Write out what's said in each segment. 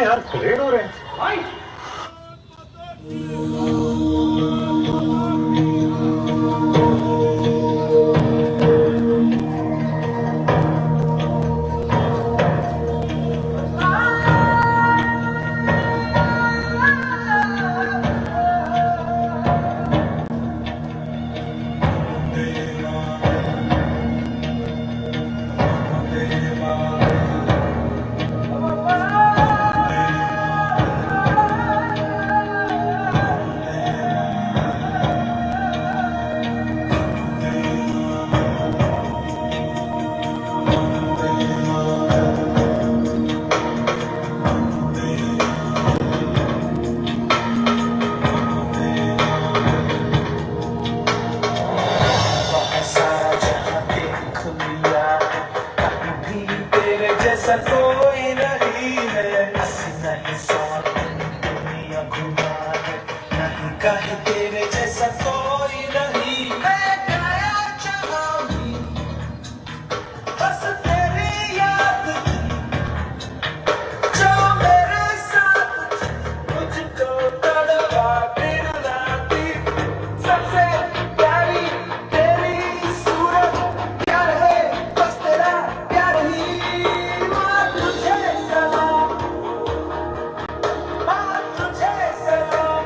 हाँ यार, रेड हो रहे हैं। जैसा कोई नहीं है, हसीना ही सौ दुनिया घुमा है, नहीं कहीं तेरे जैसा कोई नहीं। मैं गया जहाँ भी बस तेरी याद थी, जो मेरे साथ थी, मुझको तड़पा दिलाती। सबसे प्यारी तेरी सूरत, प्यार है बस तेरा प्यार ही। माँ तुझे सलाम, माँ तुझे सलाम,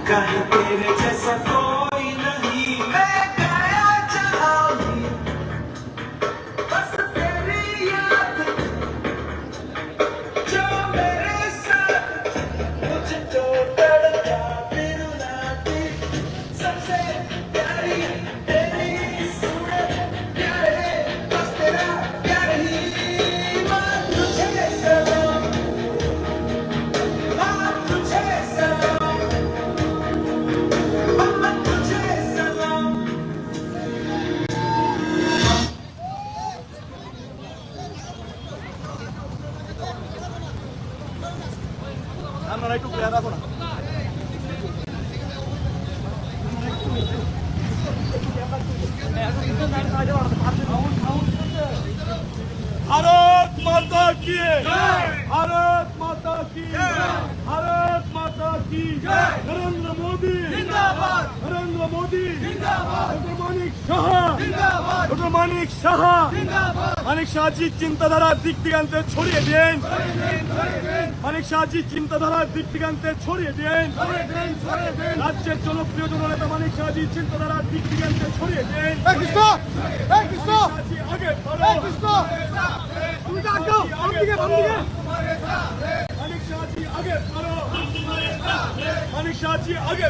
कहीं तेरे जैसा कोई नहीं मैं गया जहाँ भी बस तेरी याद जो मेरे साथ मुझको तड़का फिर रुलाती सबसे प्यारी तेरी सूरत प्यार है बस तेरा प्यार ही मां तुझे सलाम मां तुझे सलाम मां तुझे सलाम আপনারা একটু ক্লিয়ার রাখো না भारत माता की भारत माता की भारत माता की नरेंद्र मोदी जिंदाबाद नरेंद्र मोदी जिंदाबाद डॉक्टर मानिक शाह जिंदाबाद डॉक्टर मानिक शाह जिंदाबाद मानिक शाहजी চিন্তাধারা দিক দিগান্তে ছড়িয়ে দেন মানিক শাহজি চিন্তাধারা দিক দিগান্তে ছড়িয়ে দেন রাজ্যের জনপ্রিয় জননেতা মানিক শাহজি চিন্তাধারা দিক দিগান্তে ছড়িয়ে দেন কৃষ্ণ আগে কৃষ্ণ তুমি আগে বামদিকে মানিক শাহজি আগে মানিক শাহজি আগে